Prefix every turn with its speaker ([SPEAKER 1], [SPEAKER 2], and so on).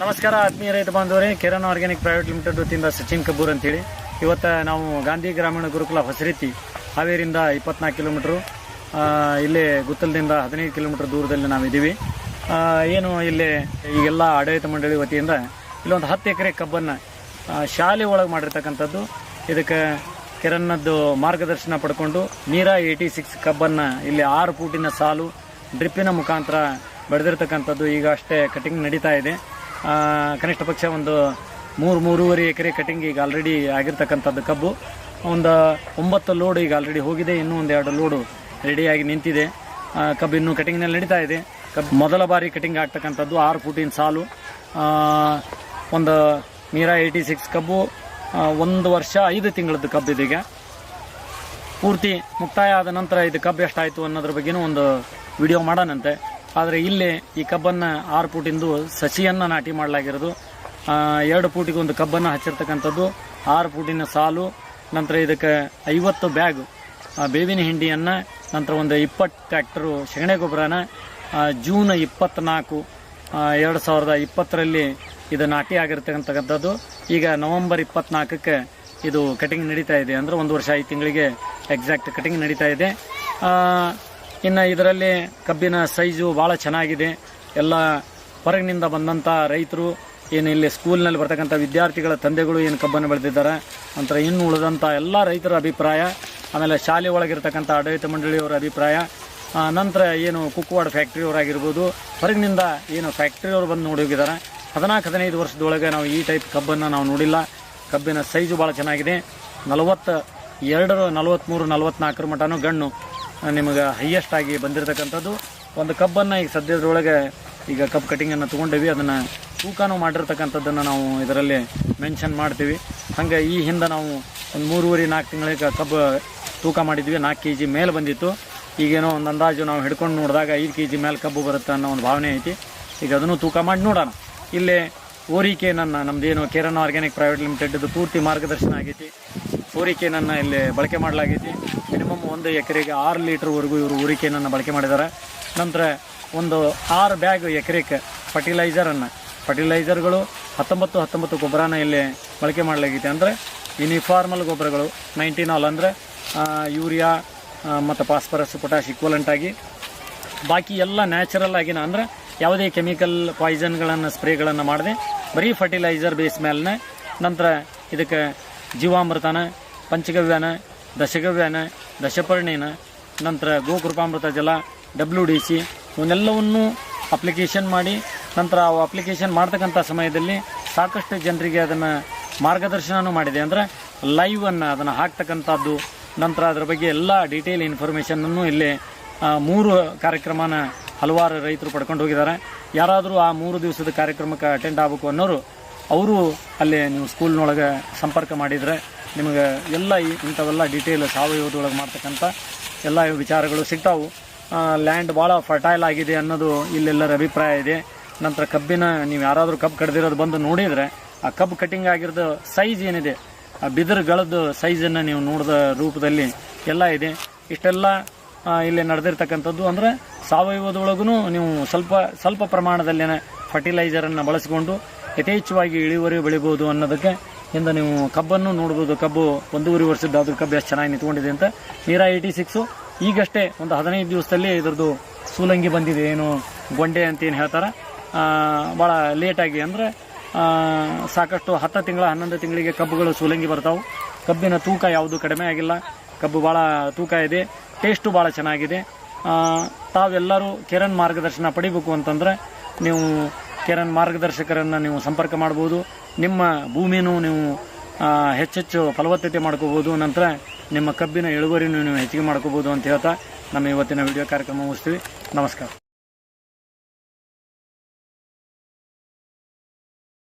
[SPEAKER 1] ನಮಸ್ಕಾರ ಆತ್ಮೀಯ ರೈತ ಬಾಂಧವರೇ. ಕಿರಣ್ ಆರ್ಗ್ಯಾನಿಕ್ ಪ್ರೈವೇಟ್ ಲಿಮಿಟೆಡ್ ವತಿಯಿಂದ ಸಚಿನ್ ಕಬ್ಬೂರ್ ಅಂತೇಳಿ ಇವತ್ತು ನಾವು ಗಾಂಧಿ ಗ್ರಾಮೀಣ ಗುರುಕುಲ ಹೊಸರೀತಿ ಹಾವೇರಿಂದ 24 ಕಿಲೋಮೀಟ್ರು, ಇಲ್ಲೇ ಗುತ್ತಲದಿಂದ 15 ಕಿಲೋಮೀಟರ್ ದೂರದಲ್ಲಿ ನಾವಿದ್ದೀವಿ. ಏನು ಇಲ್ಲಿ ಈಗೆಲ್ಲ ಆಡಳಿತ ಮಂಡಳಿ ವತಿಯಿಂದ ಇಲ್ಲೊಂದು 10 ಎಕರೆ ಕಬ್ಬನ್ನು ಶಾಲೆ ಒಳಗೆ ಮಾಡಿರ್ತಕ್ಕಂಥದ್ದು. ಇದಕ್ಕೆ ಕಿರಣ್ಣದ್ದು ಮಾರ್ಗದರ್ಶನ ಪಡ್ಕೊಂಡು ನೀರಾ 86 ಕಬ್ಬನ್ನು ಇಲ್ಲಿ 6 ಫೂಟಿನ ಸಾಲು ಡ್ರಿಪ್ಪಿನ ಮುಖಾಂತರ ಬೆಳೆದಿರ್ತಕ್ಕಂಥದ್ದು. ಈಗ ಅಷ್ಟೇ ಕಟಿಂಗ್ ನಡೀತಾ ಇದೆ. ಕನಿಷ್ಠ ಪಕ್ಷ ಒಂದು 3-3.5 ಎಕರೆ ಕಟಿಂಗ್ ಈಗ ಆಲ್ರೆಡಿ ಆಗಿರ್ತಕ್ಕಂಥದ್ದು. ಕಬ್ಬು ಒಂದು 9 ಲೋಡ್ ಈಗ ಆಲ್ರೆಡಿ ಹೋಗಿದೆ. ಇನ್ನೂ ಒಂದು 2 ಲೋಡು ರೆಡಿಯಾಗಿ ನಿಂತಿದೆ. ಕಬ್ಬು ಇನ್ನೂ ಕಟಿಂಗ್ನಲ್ಲಿ ನಡೀತಾ ಇದೆ. ಕಬ್ಬು ಮೊದಲ ಬಾರಿ ಕಟಿಂಗ್ ಆಗ್ತಕ್ಕಂಥದ್ದು 6 ಫೂಟಿನ ಸಾಲು. ಒಂದು ನೀರಾ 86 ಕಬ್ಬು 1 ವರ್ಷ 5 ತಿಂಗಳದ್ದು ಕಬ್ಬು ಇದೀಗ. ಪೂರ್ತಿ ಮುಕ್ತಾಯ ಆದ ನಂತರ ಇದು ಕಬ್ಬು ಎಷ್ಟಾಯಿತು ಅನ್ನೋದ್ರ ಬಗ್ಗೆನೂ ಒಂದು ವಿಡಿಯೋ ಮಾಡೋಣಂತೆ. ಆದರೆ ಇಲ್ಲಿ ಈ ಕಬ್ಬನ್ನು 6 ಫೂಟಿಂದು ಸಸಿಯನ್ನು ನಾಟಿ ಮಾಡಲಾಗಿರೋದು. 2 ಫೂಟಿಗೆ ಒಂದು ಕಬ್ಬನ್ನು ಹಚ್ಚಿರ್ತಕ್ಕಂಥದ್ದು, 6 ಫೂಟಿನ ಸಾಲು. ನಂತರ ಇದಕ್ಕೆ 50 ಬ್ಯಾಗ್ ಬೇವಿನ ಹಿಂಡಿಯನ್ನು, ನಂತರ ಒಂದು 20 ಟ್ರ್ಯಾಕ್ಟರು ಸಗಣಿ ಗೊಬ್ಬರನ ಜೂನ್ 24, 2020ರಲ್ಲಿ ಇದು ನಾಟಿ ಆಗಿರ್ತಕ್ಕಂಥದ್ದು. ಈಗ ನವೆಂಬರ್ 24ಕ್ಕೆ ಇದು ಕಟಿಂಗ್ ನಡೀತಾ ಇದೆ. ಅಂದರೆ 1 ವರ್ಷ 5 ತಿಂಗಳಿಗೆ ಎಕ್ಸಾಕ್ಟ್ ಕಟಿಂಗ್ ನಡೀತಾ ಇದೆ. ಇನ್ನು ಇದರಲ್ಲಿ ಕಬ್ಬಿನ ಸೈಜು ಭಾಳ ಚೆನ್ನಾಗಿದೆ. ಎಲ್ಲ ಹೊರಗಿನಿಂದ ಬಂದಂಥ ರೈತರು, ಏನು ಇಲ್ಲಿ ಸ್ಕೂಲ್ನಲ್ಲಿ ಬರ್ತಕ್ಕಂಥ ವಿದ್ಯಾರ್ಥಿಗಳ ತಂದೆಗಳು ಏನು ಕಬ್ಬನ್ನು ಬೆಳೆದಿದ್ದಾರೆ, ನಂತರ ಇನ್ನು ಉಳಿದಂಥ ಎಲ್ಲ ರೈತರ ಅಭಿಪ್ರಾಯ, ಆಮೇಲೆ ಶಾಲೆ ಒಳಗಿರ್ತಕ್ಕಂಥ ಆಡಳಿತ ಮಂಡಳಿಯವರ ಅಭಿಪ್ರಾಯ, ನಂತರ ಏನು ಕುಕ್ಕುವಾಡ ಫ್ಯಾಕ್ಟ್ರಿಯವರಾಗಿರ್ಬೋದು, ಹೊರಗಿನಿಂದ ಏನು ಫ್ಯಾಕ್ಟ್ರಿಯವರು ಬಂದು ನೋಡಿ ಹೋಗಿದ್ದಾರೆ. 14-15 ವರ್ಷದೊಳಗೆ ನಾವು ಈ ಟೈಪ್ ಕಬ್ಬನ್ನು ನಾವು ನೋಡಿಲ್ಲ. ಕಬ್ಬಿನ ಸೈಜು ಭಾಳ ಚೆನ್ನಾಗಿದೆ. 42, 43, 44 ಮಟನೂ ಗಣ್ಣು ನಿಮಗೆ ಹೈಯೆಸ್ಟ್ ಆಗಿ ಬಂದಿರತಕ್ಕಂಥದ್ದು. ಒಂದು ಕಬ್ಬನ್ನು ಈಗ ಸದ್ಯದೊಳಗೆ ಈಗ ಕಬ್ಬು ಕಟಿಂಗನ್ನು ತೊಗೊಂಡಿವಿ. ಅದನ್ನು ತೂಕನೂ ಮಾಡಿರ್ತಕ್ಕಂಥದ್ದನ್ನು ನಾವು ಇದರಲ್ಲಿ ಮೆನ್ಷನ್ ಮಾಡ್ತೀವಿ. ಹಾಗೆ ಈ ಹಿಂದೆ ನಾವು ಒಂದು 3.5-4 ತಿಂಗಳಿಗೆ ಕಬ್ಬು ತೂಕ ಮಾಡಿದ್ವಿ. 4 kg ಮೇಲೆ ಬಂದಿತ್ತು. ಈಗೇನೋ ಒಂದು ಅಂದಾಜು ನಾವು ಹಿಡ್ಕೊಂಡು ನೋಡಿದಾಗ 5 kg ಮೇಲೆ ಕಬ್ಬು ಬರುತ್ತೆ ಅನ್ನೋ ಒಂದು ಭಾವನೆ ಐತಿ. ಈಗ ಅದನ್ನು ತೂಕ ಮಾಡಿ ನೋಡೋಣ. ಇಲ್ಲೇ ಓರಿಕೆನನ್ನು ನಮ್ಮದೇನು ಕಿರಣ್ ಆರ್ಗ್ಯಾನಿಕ್ ಪ್ರೈವೇಟ್ ಲಿಮಿಟೆಡ್ದು ಪೂರ್ತಿ ಮಾರ್ಗದರ್ಶನ ಆಗೈತಿ. ಓರಿಕೆನನ್ನು ಇಲ್ಲಿ ಬಳಕೆ ಮಾಡಲಾಗೈತಿ. ಮಿನಿಮಮ್ 1 ಎಕರೆಗೆ 6 ಲೀಟ್ರ್ವರೆಗೂ ಇವರು ಓರಿಕೆನನ್ನು ಬಳಕೆ ಮಾಡಿದ್ದಾರೆ. ನಂತರ ಒಂದು 6 ಬ್ಯಾಗ್ ಎಕರೆಗೆ ಫರ್ಟಿಲೈಸರ್ಗಳು 19 ಗೊಬ್ಬರನ ಇಲ್ಲಿ ಬಳಕೆ ಮಾಡಲಾಗೈತೆ. ಅಂದರೆ ಯೂನಿಫಾರ್ಮಲ್ ಗೊಬ್ಬರಗಳು 19 ಅಂದರೆ ಯೂರಿಯಾ ಮತ್ತು ಫಾಸ್ಫರಸ್, ಪೊಟ್ಯಾಶ್ ಈಕ್ವಲೆಂಟ್ ಆಗಿ, ಬಾಕಿ ಎಲ್ಲ ನ್ಯಾಚುರಲ್ ಆಗಿನ, ಅಂದರೆ ಯಾವುದೇ ಕೆಮಿಕಲ್ ಪಾಯ್ಸನ್ಗಳನ್ನು ಸ್ಪ್ರೇಗಳನ್ನು ಮಾಡದೆ ಬರೀ ಫರ್ಟಿಲೈಸರ್ ಬೇಸ್ ಮೇಲೇ. ನಂತರ ಇದಕ್ಕೆ ಜೀವಾಮೃತನ, ಪಂಚಗವ್ಯನ, ದಶಗವ್ಯನ, ದಶಪರ್ಣಿನ, ನಂತರ ಗೋಕೃಪಾಮೃತ ಜಲ, WDC ಇವನ್ನೆಲ್ಲವನ್ನೂ ಅಪ್ಲಿಕೇಶನ್ ಮಾಡಿ, ನಂತರ ಅವು ಅಪ್ಲಿಕೇಶನ್ ಮಾಡ್ತಕ್ಕಂಥ ಸಮಯದಲ್ಲಿ ಸಾಕಷ್ಟು ಜನರಿಗೆ ಅದನ್ನು ಮಾರ್ಗದರ್ಶನವೂ ಮಾಡಿದೆ. ಅಂದರೆ ಲೈವನ್ನು ಅದನ್ನು ಹಾಕ್ತಕ್ಕಂಥದ್ದು. ನಂತರ ಅದರ ಬಗ್ಗೆ ಎಲ್ಲ ಡೀಟೇಲ್ ಇನ್ಫಾರ್ಮೇಷನನ್ನು ಇಲ್ಲಿ 3 ಕಾರ್ಯಕ್ರಮನ ಹಲವಾರು ರೈತರು ಪಡ್ಕೊಂಡು ಹೋಗಿದ್ದಾರೆ. ಯಾರಾದರೂ ಆ 3 ದಿವಸದ ಕಾರ್ಯಕ್ರಮಕ್ಕೆ ಅಟೆಂಡ್ ಆಗಬೇಕು ಅನ್ನೋರು ಅವರು ಅಲ್ಲಿ ನೀವು ಸ್ಕೂಲ್ನೊಳಗೆ ಸಂಪರ್ಕ ಮಾಡಿದರೆ ನಿಮಗೆ ಎಲ್ಲ ಇಂಥವೆಲ್ಲ ಡೀಟೇಲ್ ಸಾವಯವದೊಳಗೆ ಮಾಡ್ತಕ್ಕಂಥ ಎಲ್ಲ ವಿಚಾರಗಳು ಸಿಗ್ತಾವೆ. ಲ್ಯಾಂಡ್ ಭಾಳ ಫರ್ಟೈಲ್ ಆಗಿದೆ ಅನ್ನೋದು ಇಲ್ಲೆಲ್ಲರ ಅಭಿಪ್ರಾಯ ಇದೆ. ನಂತರ ಕಬ್ಬಿನ ನೀವು ಯಾರಾದರೂ ಕಬ್ಬು ಕಡ್ದಿರೋದು ಬಂದು ನೋಡಿದರೆ ಆ ಕಬ್ಬು ಕಟಿಂಗ್ ಆಗಿರೋದು ಸೈಜ್ ಏನಿದೆ, ಆ ಬಿದಿರುಗಳದ್ದು ಸೈಜನ್ನು ನೀವು ನೋಡಿದ ರೂಪದಲ್ಲಿ ಎಲ್ಲ ಇದೆ. ಇಷ್ಟೆಲ್ಲ ಇಲ್ಲಿ ನಡೆದಿರ್ತಕ್ಕಂಥದ್ದು. ಅಂದರೆ ಸಾವಯವದೊಳಗೂ ನೀವು ಸ್ವಲ್ಪ ಪ್ರಮಾಣದಲ್ಲಿನ ಫರ್ಟಿಲೈಸರನ್ನು ಬಳಸಿಕೊಂಡು ಯಥೇಚ್ಛವಾಗಿ ಇಳುವರಿ ಬೆಳಿಬೋದು ಅನ್ನೋದಕ್ಕೆ ಇಂದ ನೀವು ಕಬ್ಬನ್ನು ನೋಡ್ಬೋದು. ಕಬ್ಬು 1.5 ವರ್ಷದ್ದಾದ್ರೂ ಕಬ್ಬು ಎಷ್ಟು ಚೆನ್ನಾಗಿ ನಿಂತ್ಕೊಂಡಿದೆ ಅಂತ. ನೀರಾ 86 ಈಗಷ್ಟೇ ಒಂದು 15 ದಿವಸದಲ್ಲಿ ಇದರದ್ದು ಸೂಲಂಗಿ ಬಂದಿದೆ. ಏನು ಗೊಂಡೆ ಅಂತೇನು ಹೇಳ್ತಾರೆ, ಭಾಳ ಲೇಟಾಗಿ, ಅಂದರೆ ಸಾಕಷ್ಟು 10 ತಿಂಗಳ 11 ತಿಂಗಳಿಗೆ ಕಬ್ಬುಗಳು ಸೂಲಂಗಿ ಬರ್ತಾವೆ. ಕಬ್ಬಿನ ತೂಕ ಯಾವುದೂ ಕಡಿಮೆ ಆಗಿಲ್ಲ. ಕಬ್ಬು ಭಾಳ ತೂಕ ಇದೆ. ಟೇಸ್ಟು ಭಾಳ ಚೆನ್ನಾಗಿದೆ. ತಾವೆಲ್ಲರೂ ಕಿರಣ್ ಮಾರ್ಗದರ್ಶನ ಪಡಿಬೇಕು ಅಂತಂದರೆ ನೀವು ಕಿರಣ್ ಮಾರ್ಗದರ್ಶಕರನ್ನು ನೀವು ಸಂಪರ್ಕ ಮಾಡ್ಬೋದು. ನಿಮ್ಮ ಭೂಮಿನೂ ನೀವು ಹೆಚ್ಚೆಚ್ಚು ಫಲವತ್ತತೆ ಮಾಡ್ಕೋಬೋದು. ನಂತರ ನಿಮ್ಮ ಕಬ್ಬಿನ ಇಳುವರಿನೂ ನೀವು ಹೆಚ್ಚಿಗೆ ಮಾಡ್ಕೋಬೋದು ಅಂತ ಹೇಳ್ತಾ ನಮ್ಮ ಇವತ್ತಿನ ವಿಡಿಯೋ ಕಾರ್ಯಕ್ರಮ ಮುಗಿಸ್ತೀವಿ. ನಮಸ್ಕಾರ.